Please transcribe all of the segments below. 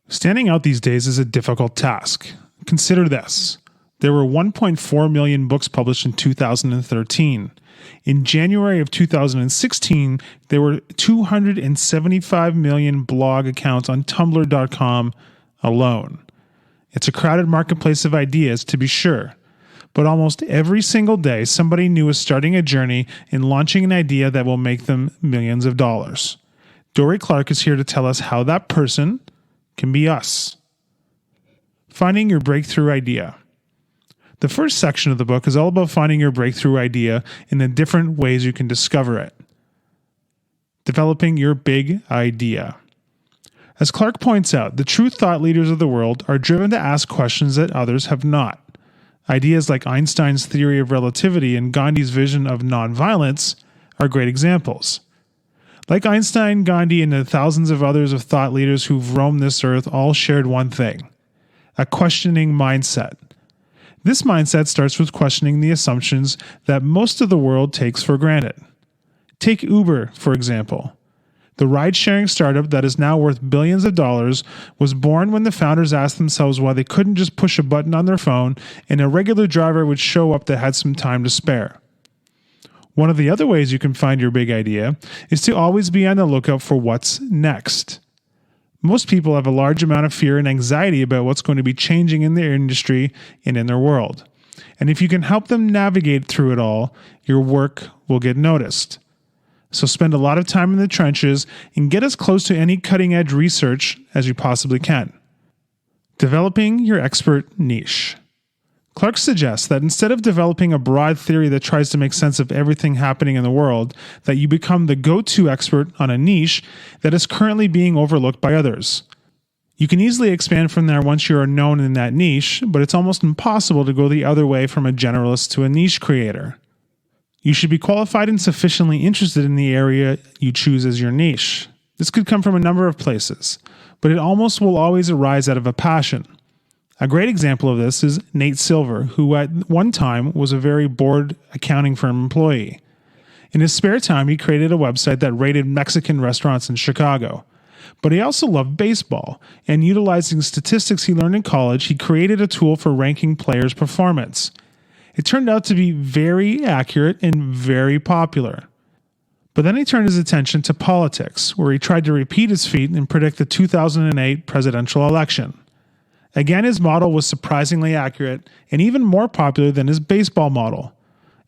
Standing out these days is a difficult task. Consider this. There were 1.4 million books published in 2013. In January of 2016, there were 275 million blog accounts on Tumblr.com alone. It's a crowded marketplace of ideas, to be sure. But almost every single day, somebody new is starting a journey and launching an idea that will make them millions of dollars. Dorie Clark is here to tell us how that person can be us. Finding your breakthrough idea. The first section of the book is all about finding your breakthrough idea and the different ways you can discover it. Developing your big idea. As Clark points out, the true thought leaders of the world are driven to ask questions that others have not. Ideas like Einstein's theory of relativity and Gandhi's vision of nonviolence are great examples. Like Einstein, Gandhi, and the thousands of others of thought leaders who've roamed this earth all shared one thing: a questioning mindset. This mindset starts with questioning the assumptions that most of the world takes for granted. Take Uber, for example. The ride-sharing startup that is now worth billions of dollars was born when the founders asked themselves why they couldn't just push a button on their phone and a regular driver would show up that had some time to spare. One of the other ways you can find your big idea is to always be on the lookout for what's next. Most people have a large amount of fear and anxiety about what's going to be changing in their industry and in their world. And if you can help them navigate through it all, your work will get noticed. So spend a lot of time in the trenches and get as close to any cutting-edge research as you possibly can. Developing your expert niche. Clark suggests that instead of developing a broad theory that tries to make sense of everything happening in the world, that you become the go-to expert on a niche that is currently being overlooked by others. You can easily expand from there once you are known in that niche, but it's almost impossible to go the other way from a generalist to a niche creator. You should be qualified and sufficiently interested in the area you choose as your niche. This could come from a number of places, but it almost will always arise out of a passion. A great example of this is Nate Silver, who at one time was a very bored accounting firm employee. In his spare time, he created a website that rated Mexican restaurants in Chicago. But he also loved baseball, and utilizing statistics he learned in college, he created a tool for ranking players' performance. It turned out to be very accurate and very popular. But then he turned his attention to politics, where he tried to repeat his feat and predict the 2008 presidential election. Again, his model was surprisingly accurate and even more popular than his baseball model.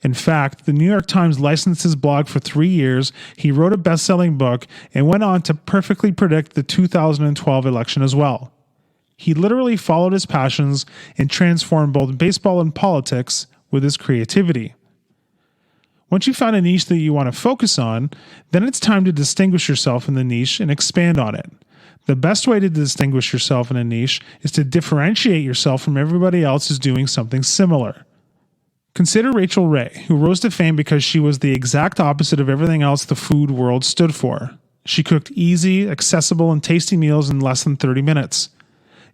In fact, the New York Times licensed his blog for 3 years, he wrote a best-selling book, and went on to perfectly predict the 2012 election as well. He literally followed his passions and transformed both baseball and politics with his creativity. Once you found a niche that you want to focus on, then it's time to distinguish yourself in the niche and expand on it. The best way to distinguish yourself in a niche is to differentiate yourself from everybody else who's doing something similar. Consider Rachel Ray, who rose to fame because she was the exact opposite of everything else the food world stood for. She cooked easy, accessible, and tasty meals in less than 30 minutes.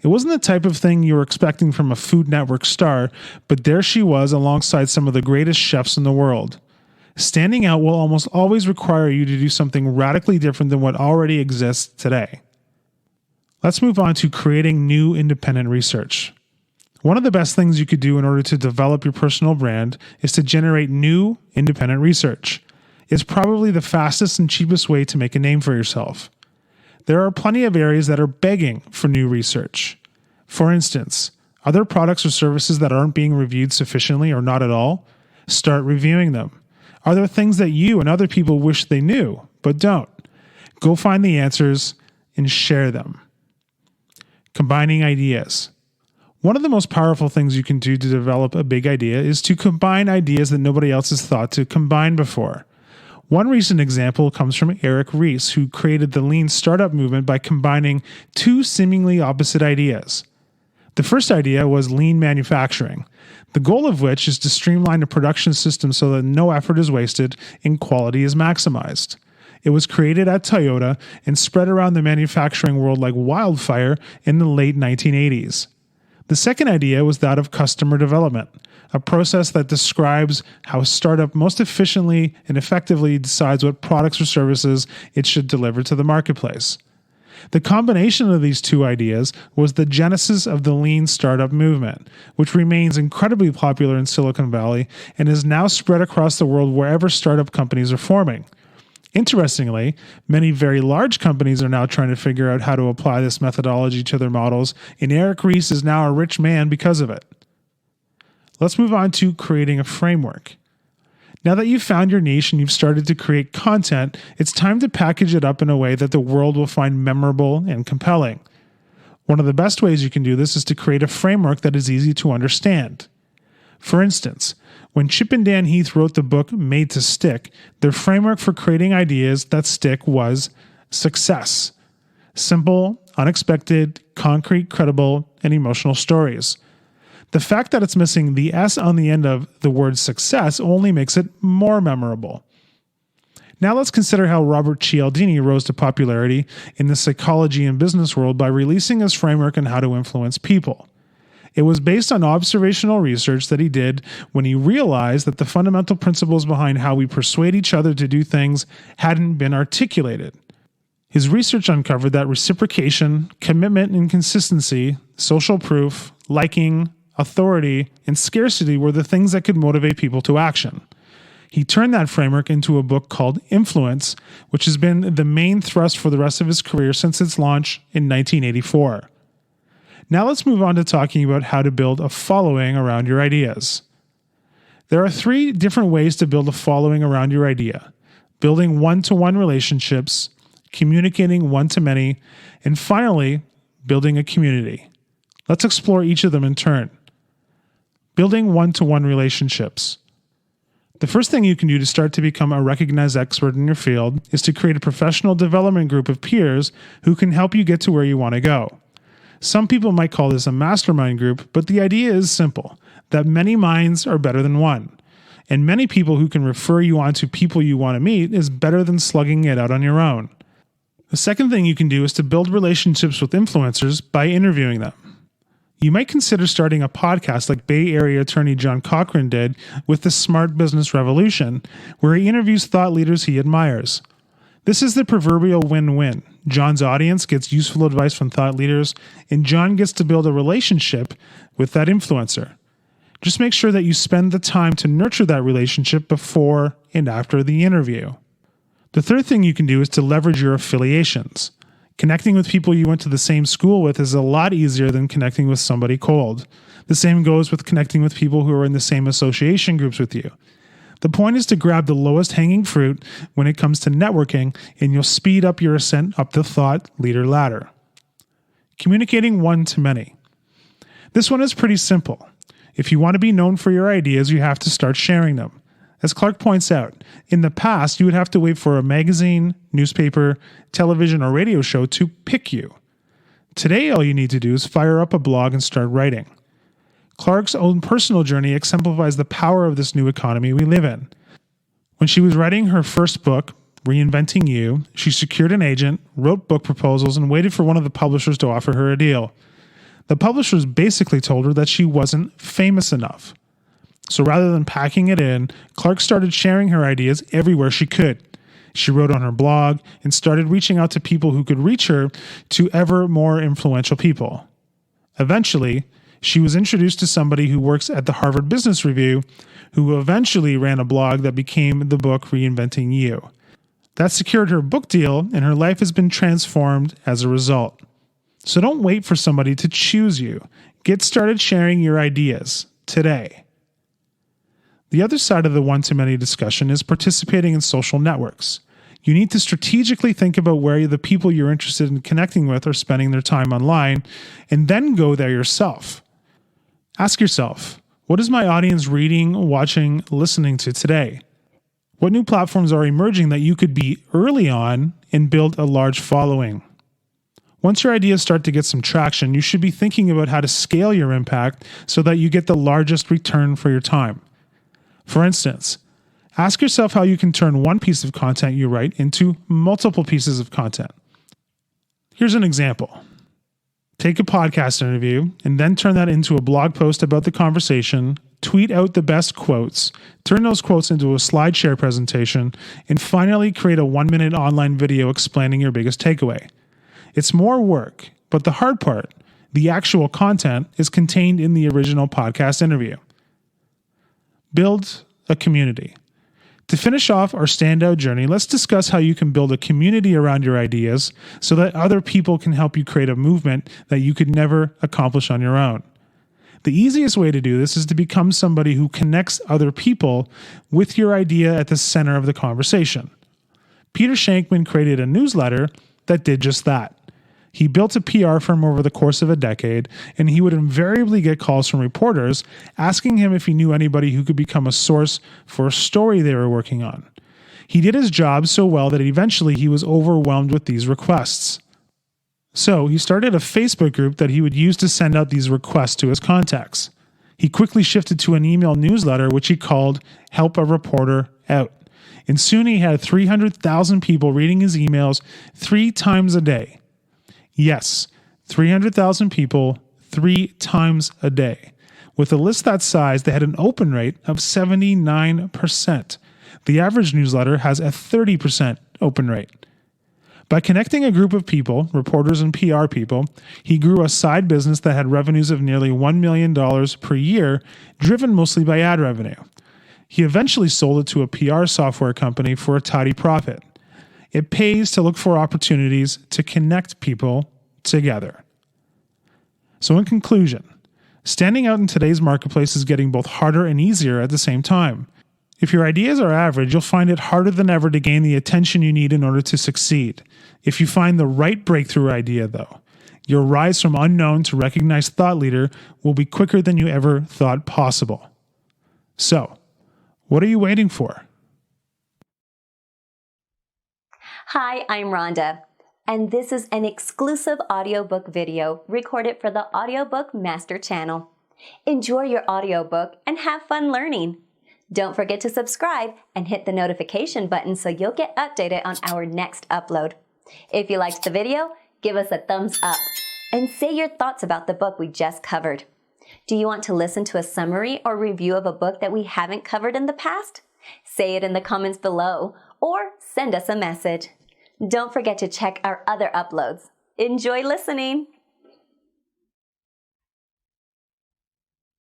It wasn't the type of thing you were expecting from a Food Network star, but there she was alongside some of the greatest chefs in the world. Standing out will almost always require you to do something radically different than what already exists today. Let's move on to creating new independent research. One of the best things you could do in order to develop your personal brand is to generate new independent research. It's probably the fastest and cheapest way to make a name for yourself. There are plenty of areas that are begging for new research. For instance, are there products or services that aren't being reviewed sufficiently or not at all? Start reviewing them. Are there things that you and other people wish they knew, but don't? Go find the answers and share them. Combining ideas. One of the most powerful things you can do to develop a big idea is to combine ideas that nobody else has thought to combine before. One recent example comes from Eric Ries, who created the lean startup movement by combining two seemingly opposite ideas. The first idea was lean manufacturing, the goal of which is to streamline the production system so that no effort is wasted and quality is maximized. It was created at Toyota and spread around the manufacturing world like wildfire in the late 1980s. The second idea was that of customer development, a process that describes how a startup most efficiently and effectively decides what products or services it should deliver to the marketplace. The combination of these two ideas was the genesis of the lean startup movement, which remains incredibly popular in Silicon Valley and is now spread across the world wherever startup companies are forming. Interestingly, many very large companies are now trying to figure out how to apply this methodology to their models, and Eric Ries is now a rich man because of it. Let's move on to creating a framework. Now that you've found your niche and you've started to create content, it's time to package it up in a way that the world will find memorable and compelling. One of the best ways you can do this is to create a framework that is easy to understand. For instance, when Chip and Dan Heath wrote the book Made to Stick, their framework for creating ideas that stick was success. Simple, unexpected, concrete, credible, and emotional stories. The fact that it's missing the S on the end of the word success only makes it more memorable. Now let's consider how Robert Cialdini rose to popularity in the psychology and business world by releasing his framework on how to influence people. It was based on observational research that he did when he realized that the fundamental principles behind how we persuade each other to do things hadn't been articulated. His research uncovered that reciprocation, commitment and consistency, social proof, liking, authority, and scarcity were the things that could motivate people to action. He turned that framework into a book called Influence, which has been the main thrust for the rest of his career since its launch in 1984. Now let's move on to talking about how to build a following around your ideas. There are 3 different ways to build a following around your idea: building one-to-one relationships, communicating one-to-many, and finally, building a community. Let's explore each of them in turn. Building one-to-one relationships. The first thing you can do to start to become a recognized expert in your field is to create a professional development group of peers who can help you get to where you want to go. Some people might call this a mastermind group, but the idea is simple, that many minds are better than one. And many people who can refer you on to people you want to meet is better than slugging it out on your own. The second thing you can do is to build relationships with influencers by interviewing them. You might consider starting a podcast like Bay Area attorney John Cochran did with the Smart Business Revolution, where he interviews thought leaders he admires. This is the proverbial win-win. John's audience gets useful advice from thought leaders, and John gets to build a relationship with that influencer. Just make sure that you spend the time to nurture that relationship before and after the interview. The third thing you can do is to leverage your affiliations. Connecting with people you went to the same school with is a lot easier than connecting with somebody cold. The same goes with connecting with people who are in the same association groups with you. The point is to grab the lowest hanging fruit when it comes to networking, and you'll speed up your ascent up the thought leader ladder. Communicating one-to-many. This one is pretty simple. If you want to be known for your ideas, you have to start sharing them. As Clark points out, in the past, you would have to wait for a magazine, newspaper, television, or radio show to pick you. Today, all you need to do is fire up a blog and start writing. Clark's own personal journey exemplifies the power of this new economy we live in. When she was writing her first book, Reinventing You, she secured an agent, wrote book proposals, and waited for one of the publishers to offer her a deal. The publishers basically told her that she wasn't famous enough. So rather than packing it in, Clark started sharing her ideas everywhere she could. She wrote on her blog and started reaching out to people who could reach her to ever more influential people. Eventually, she was introduced to somebody who works at the Harvard Business Review, who eventually ran a blog that became the book Reinventing You. That secured her book deal, and her life has been transformed as a result. So don't wait for somebody to choose you. Get started sharing your ideas today. The other side of the one-to-many discussion is participating in social networks. You need to strategically think about where the people you're interested in connecting with are spending their time online, and then go there yourself. Ask yourself, what is my audience reading, watching, listening to today? What new platforms are emerging that you could be early on and build a large following? Once your ideas start to get some traction, you should be thinking about how to scale your impact so that you get the largest return for your time. For instance, ask yourself how you can turn one piece of content you write into multiple pieces of content. Here's an example. Take a podcast interview and then turn that into a blog post about the conversation, tweet out the best quotes, turn those quotes into a SlideShare presentation, and finally create a 1-minute online video explaining your biggest takeaway. It's more work, but the hard part, the actual content, is contained in the original podcast interview. Build a community. To finish off our standout journey, let's discuss how you can build a community around your ideas so that other people can help you create a movement that you could never accomplish on your own. The easiest way to do this is to become somebody who connects other people with your idea at the center of the conversation. Peter Shankman created a newsletter that did just that. He built a PR firm over the course of a decade, and he would invariably get calls from reporters asking him if he knew anybody who could become a source for a story they were working on. He did his job so well that eventually he was overwhelmed with these requests. So he started a Facebook group that he would use to send out these requests to his contacts. He quickly shifted to an email newsletter, which he called Help a Reporter Out. And soon he had 300,000 people reading his emails 3 times a day. Yes, 300,000 people 3 times a day. With a list that size, they had an open rate of 79%. The average newsletter has a 30% open rate. By connecting a group of people, reporters and PR people, he grew a side business that had revenues of nearly $1 million per year, driven mostly by ad revenue. He eventually sold it to a PR software company for a tidy profit. It pays to look for opportunities to connect people together. So in conclusion, standing out in today's marketplace is getting both harder and easier at the same time. If your ideas are average, you'll find it harder than ever to gain the attention you need in order to succeed. If you find the right breakthrough idea, though, your rise from unknown to recognized thought leader will be quicker than you ever thought possible. So, what are you waiting for? Hi, I'm Rhonda, and this is an exclusive audiobook video recorded for the Audiobook Master Channel. Enjoy your audiobook and have fun learning. Don't forget to subscribe and hit the notification button so you'll get updated on our next upload. If you liked the video, give us a thumbs up and say your thoughts about the book we just covered. Do you want to listen to a summary or review of a book that we haven't covered in the past? Say it in the comments below or send us a message. Don't forget to check our other uploads. Enjoy listening!